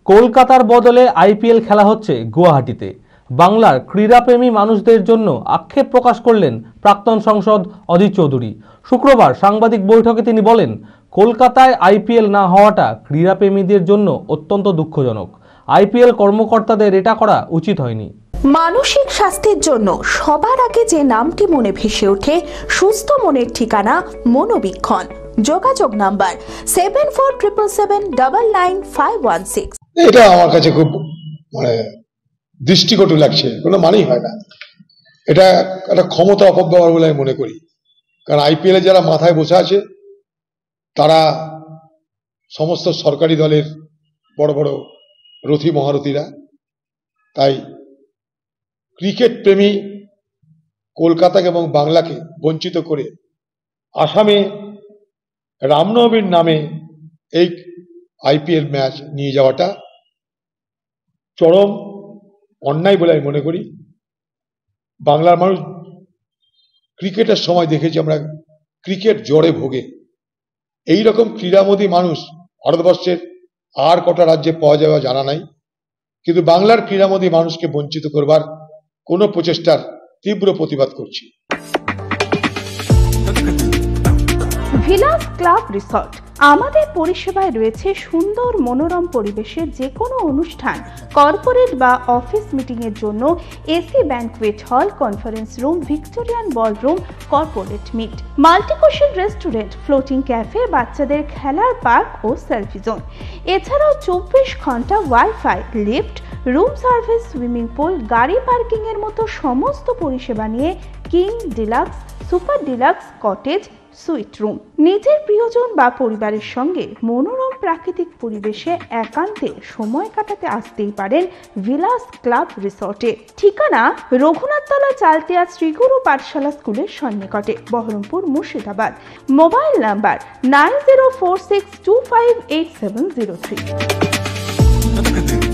কলকাতার বদলে আইপিএল খেলা হচ্ছে গুয়াহাটিতে। বাংলার ক্রীড়াপ্রেমী মানুষদের জন্য আক্ষেপ প্রকাশ করলেন প্রাক্তন সাংসদ অধীর চৌধুরী। শুক্রবার সাংবাদিক বৈঠকে তিনি বলেন, কলকাতায় আইপিএল না হওয়াটা ক্রীড়াপ্রেমীদের জন্য অত্যন্ত দুঃখজনক। আইপিএল কর্মকর্তাদের এটা করা উচিত হয়নি। মানসিক স্বাস্থ্যের জন্য সবার আগে যে নামটি মনে ভেসে ওঠে, সুস্থ মনের ঠিকানা মনোবীক্ষণ। যোগাযোগ নাম্বার 7477799516। এটা আমার কাছে খুব দৃষ্টিকটু লাগছে, কোনো মানেই হয় না। এটা একটা ক্ষমতা অপব্যবহার বলে আমি মনে করি। কারণ আইপিএল এ যারা মাথায় বসে আছে তারা সমস্ত সরকারি দলের বড় বড় রথী মহারথীরা। তাই ক্রিকেট প্রেমী কলকাতাকে এবং বাংলাকে বঞ্চিত করে আসামে রামনবমীর নামে এই আইপিএল ম্যাচ নিয়ে যাওয়াটা চরম অন্যায় বলে আমি মনে করি। বাংলার মানুষ ক্রিকেটের সময় দেখেছি আমরা ক্রিকেট জ্বরে ভোগে। এই রকম ক্রীড়ামোদী মানুষ ভারতবর্ষের আর কটা রাজ্যে পাওয়া যাবে জানা নাই, কিন্তু বাংলার ক্রীড়ামোদী মানুষকে বঞ্চিত করবার কোনো প্রচেষ্টার তীব্র প্রতিবাদ করছি। ভিলাস ক্লাব রিসর্ট আমাদের পরিষেবায় রয়েছে সুন্দর মনোরম পরিবেশের যে কোনো অনুষ্ঠান, কর্পোরেট বা অফিস মিটিং এর জন্য AC banquet hall, conference room, Victorian ballroom, corporate meet, multicuisine restaurant, floating cafe, বাচ্চাদের খেলার পার্ক ও সেলফি জোন। এছাড়াও 24 ঘন্টা wifi, lift, room service, swimming pool, গাড়ি পার্কিং এর মতো সমস্ত পরিষেবা নিয়ে king deluxe, super deluxe, cottage, suite room. নিজের প্রিয়জন বা পরিবারের সঙ্গে মনোরম প্রাকৃতিক পরিবেশে একান্তে সময় কাটাতে আসতেই পারেন ভিলাস ক্লাব রিসর্টে। ঠিকানা রঘুনাথতলা, চালতিয়া শ্রীগুরু পাঠশালা স্কুলের সন্নিকটে, বহরমপুর, মুর্শিদাবাদ। Mobile number 9046258703।